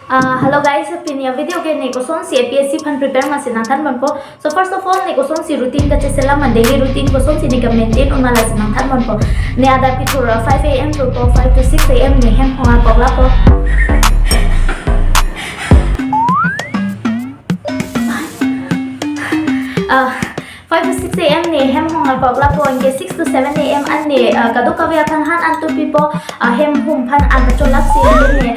Hello guys, pinya video ke neko son si APSC fan prepare masih nangtan monpo. So first of all neko son si routine kaca selam daily routine ko son si nika maintain unma las nangtan monpo. Ne ada pitur 5 a.m. to 5 to 6 a.m. ne hem honga pogla po. 5 to 6 a.m. ne hem honga pogla po inge 6 to 7 a.m. an ne kadu kavya kan han antu pipo hem hum phan an cholap si ne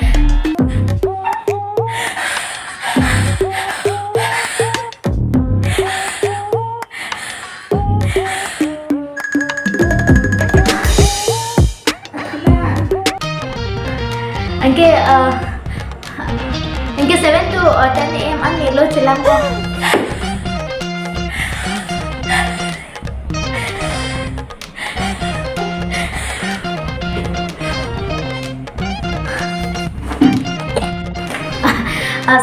Angke 7 to 10 a.m. an nilo chilang ko.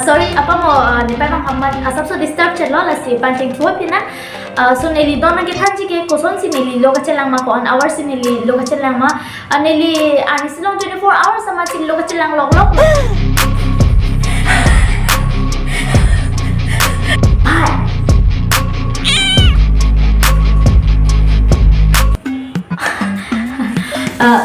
Sorry, apa mo ni pa Muhammad asap so disturb chalo la si panting thua pina. So neli dona ke thanji ke koson si neli loga chelang ma ko an hour si neli loga chelang ma neli ani silong 24 hours sama si loga chelang log log.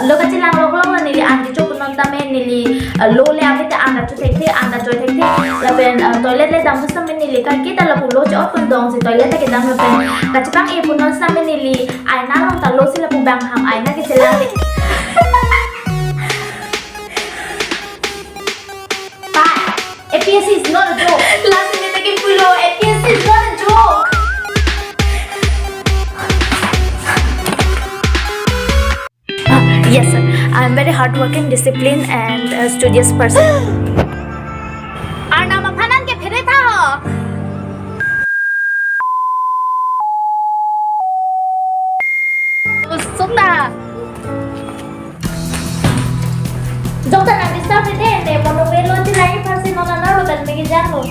Loga chelang log log la neli andi chok non tame neli lo le avete anda chu thekte anda joy thekte la ben toilet le dam sam neli ka kita la pulo cho open dong si toilet ke dam la ben ka chapang e punon sam neli aina long ta lo sila pu bang ham aina ke chelang pa APSC is not a joke last minute ke pulo APSC is not a joke. Yes, sir. I am very hardworking, disciplined, and studious person. Arna mapanan ke phire tha ho. Sukta. Dokter nanti sampai deh, deh mau melo di lain pasti nona naruh dan megang lo.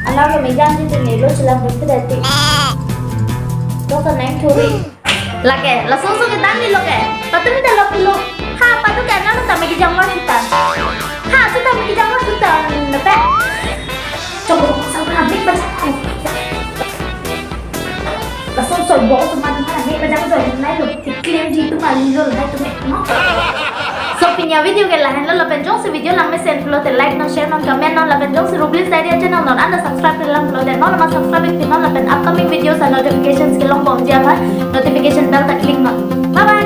Anak lo megang di sini lo celang berarti. Dokter naik curi. Lagi, langsung ke tadi lo ke. Tapi ni dah lo. Ha, patu kan nak tak megi jamar kita. Ha, tu tak megi jamar kita. Nampak? Coba sampai ambil pasal. Langsung soal bawa teman teman ambil pasal soal ni lo. Claim jitu kali lo dah tu mek. So pinya video ke lain lo penjong se video lang me send lo te like no share no comment no la penjong se rublis dari channel no anda subscribe lang lo dan no ma subscribe ke no la pen upcoming videos and notifications ke long bom dia kan notification bell tak klik no. Bye bye.